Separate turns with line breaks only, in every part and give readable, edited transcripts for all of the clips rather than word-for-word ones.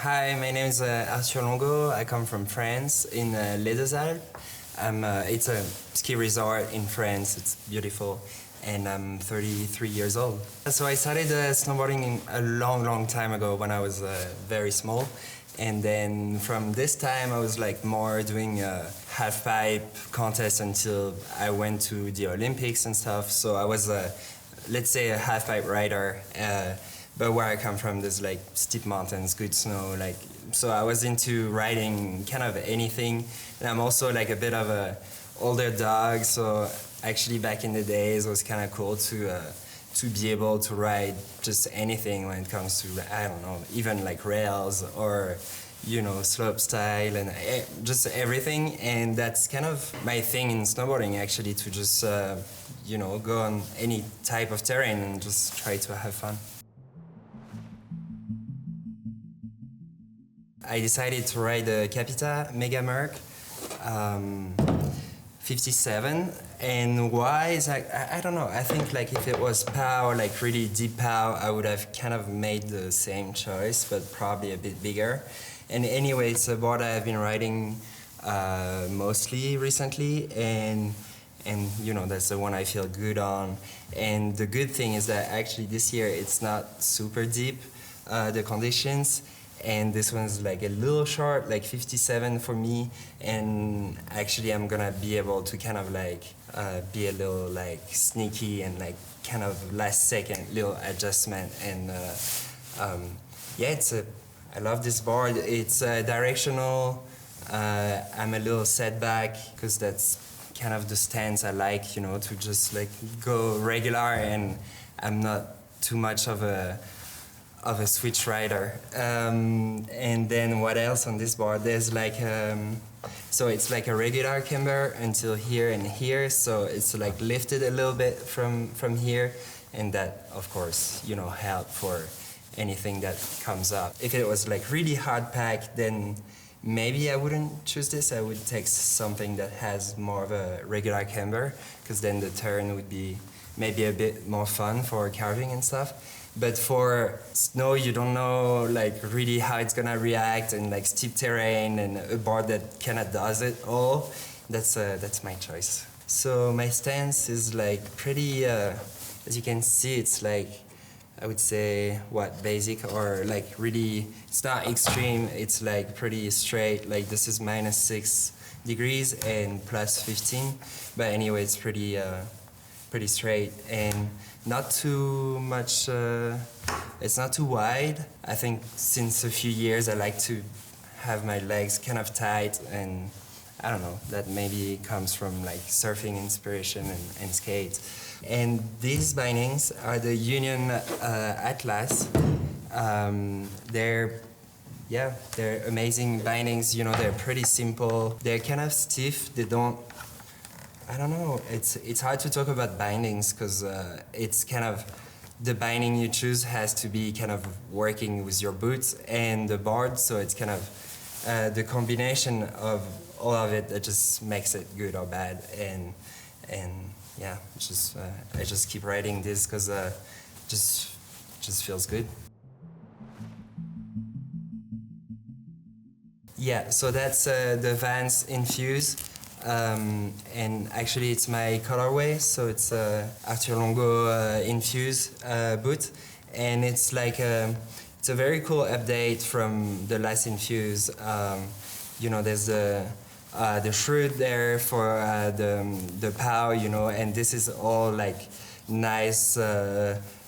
Hi, my name is Longo. I come from France in Les Deux Alpes. It's a ski resort in France. It's beautiful, and I'm 33 years old. So I started snowboarding a long time ago when I was very small, and then from this time I was like more doing half pipe contests until I went to the Olympics and stuff. So I was, let's say, a half pipe rider. But where I come from, there's like steep mountains, good snow, like, so I was into riding kind of anything. And I'm also like a bit of a older dog, so actually back in the days it was kind of cool to be able to ride just anything when it comes to, I don't know, even like rails or, you know, slope style and just everything. And that's kind of my thing in snowboarding, actually, to just, you know, go on any type of terrain and just try to have fun. I decided to ride the Capita Mega Merc 57, and why is like, I don't know. I think like if it was POW, like really deep POW, I would have kind of made the same choice, but probably a bit bigger. And anyway, it's a board I've been riding mostly recently, and you know, that's the one I feel good on. And the good thing is that actually this year it's not super deep, the conditions. And this one's like a little short, like 57 for me, and actually I'm gonna be able to kind of like be a little like sneaky and like kind of last second little adjustment. And yeah, I love this board. It's directional. I'm a little setback because that's kind of the stance I like, you know, to just like go regular, and I'm not too much of a switch rider. And then what else on this board? There's like, so it's like a regular camber until here and here, so it's like lifted a little bit from here, and that of course, you know, help for anything that comes up. If it was like really hard pack, then maybe I wouldn't choose this. I would take something that has more of a regular camber, because then the turn would be maybe a bit more fun for carving and stuff. But for snow, you don't know like really how it's gonna react, and like steep terrain and a board that kind of does it all. That's my choice. So my stance is like pretty, as you can see, it's like, I would say, what, basic, or like really, it's not extreme, it's like pretty straight. Like this is -6 degrees and +15. But anyway, it's pretty, pretty straight and not too much, it's not too wide. I think since a few years I like to have my legs kind of tight, and I don't know, that maybe comes from like surfing inspiration and skate. And these bindings are the Union Atlas. They're amazing bindings, you know, they're pretty simple. They're kind of stiff, they don't, I don't know, it's hard to talk about bindings because it's kind of, the binding you choose has to be kind of working with your boots and the board, so it's kind of the combination of all of it that just makes it good or bad. And yeah, I just keep riding this because just feels good. Yeah, so that's the Vans Infuse. And actually it's my colorway, so it's Arthur Longo Infuse boot, and it's like it's a very cool update from the last Infuse. You know, there's the shroud there for the POW, you know, and this is all like nice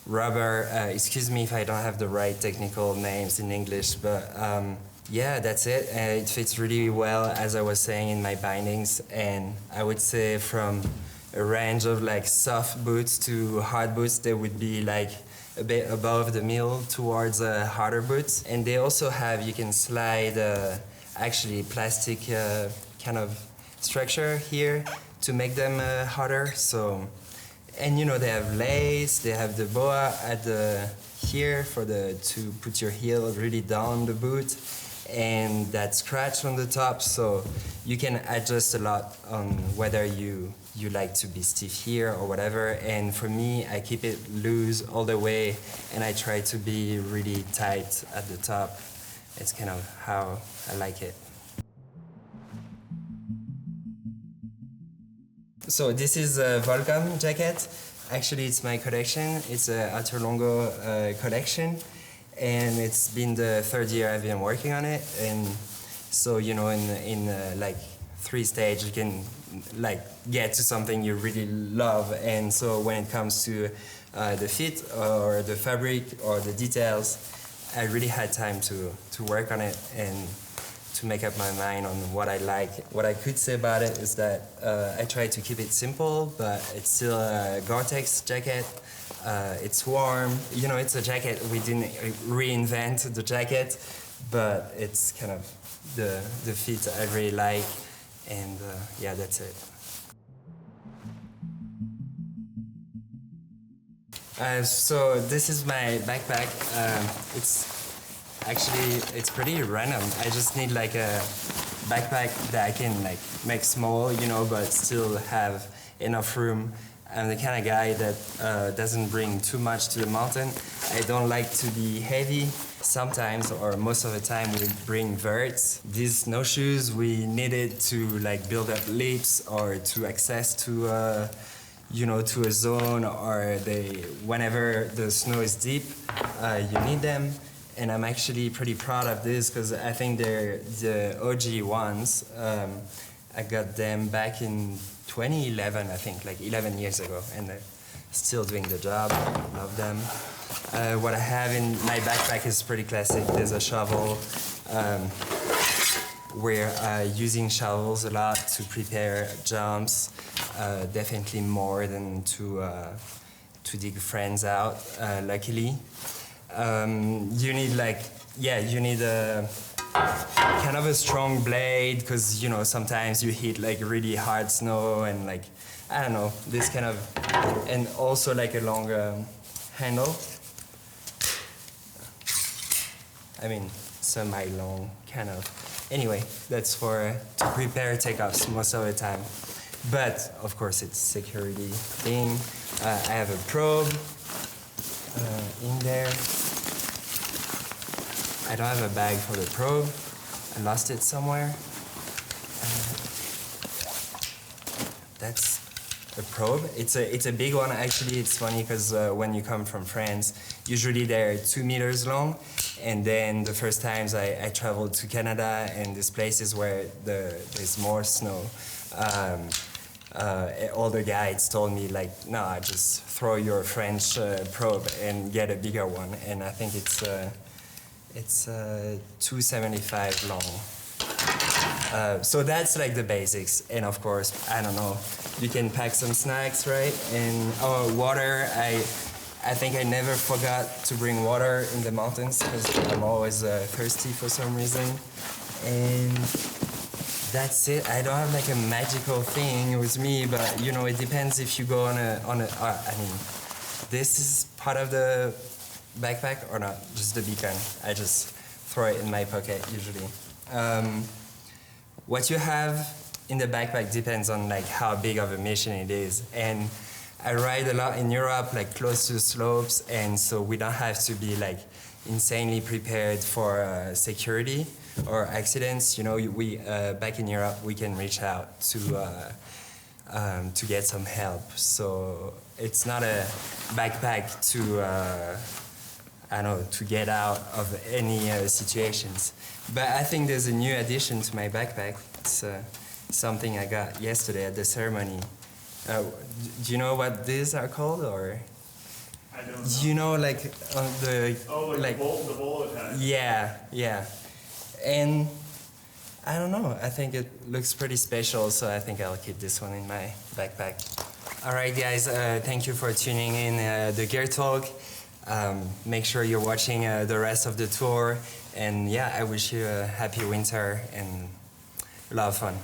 rubber. Excuse me if I don't have the right technical names in English, but yeah, that's it. It fits really well, as I was saying, in my bindings. And I would say from a range of like soft boots to hard boots, they would be like a bit above the middle towards harder boots. And they also have, you can slide actually plastic kind of structure here to make them harder. So, and you know, they have lace, they have the boa at the here for to put your heel really down the boot, and that scratch on the top, so you can adjust a lot on whether you like to be stiff here or whatever. And for me, I keep it loose all the way, and I try to be really tight at the top it's kind of how I like it. So this is a Volcom jacket. Actually, it's my collection. It's a Longo collection, and it's been the 3rd year I've been working on it. And so, you know, in like 3 stages, you can like get to something you really love. And so when it comes to the fit or the fabric or the details, I really had time to work on it and to make up my mind on what I like. What I could say about it is that I try to keep it simple, but it's still a Gore-Tex jacket. It's warm. You know, it's a jacket. We didn't reinvent the jacket, but it's kind of the fit I really like. And yeah, that's it. So this is my backpack. It's pretty random. I just need like a backpack that I can like make small, you know, but still have enough room. I'm the kind of guy that doesn't bring too much to the mountain. I don't like to be heavy. Sometimes, or most of the time, we bring verts. These snowshoes we needed to like build up leaps or to access to you know, to a zone, or whenever the snow is deep, you need them. And I'm actually pretty proud of this because I think they're the OG ones. I got them back in 2011, I think, like 11 years ago, and they're still doing the job. Love them. What I have in my backpack is pretty classic. There's a shovel. We're using shovels a lot to prepare jumps, definitely more than to dig friends out, luckily. You need like, yeah, you need a kind of a strong blade because, you know, sometimes you hit like really hard snow and like, I don't know, this kind of, and also like a long handle. I mean, semi-long, kind of. Anyway, that's for to prepare takeoffs most of the time. But of course, it's security thing. I have a probe in there. I don't have a bag for the probe. I lost it somewhere. That's a probe. It's a big one actually. It's funny because when you come from France, usually they're 2 meters long. And then the first times I traveled to Canada and these places where there's more snow, all the guides told me like, no, just throw your French probe and get a bigger one. And I think it's 275 long. So that's like the basics. And of course, I don't know, you can pack some snacks, right? And water. I think I never forgot to bring water in the mountains because I'm always thirsty for some reason. And that's it. I don't have like a magical thing with me, but you know, it depends if you go on a I mean, this is part of the backpack or not, just the beacon. I just throw it in my pocket usually. What you have in the backpack depends on like how big of a mission it is. And I ride a lot in Europe, like close to slopes, and so we don't have to be like insanely prepared for security or accidents. You know, we back in Europe we can reach out to get some help. So it's not a backpack to I don't know, to get out of any situations. But I think there's a new addition to my backpack. It's something I got yesterday at the ceremony. Do you know what these are called, or?
I don't know.
Do you know, like the
like the bullet head.
Yeah, yeah. And I don't know. I think it looks pretty special, so I think I'll keep this one in my backpack. All right, guys. Thank you for tuning in the Gear Talk. Make sure you're watching the rest of the tour, and yeah, I wish you a happy winter and a lot of fun.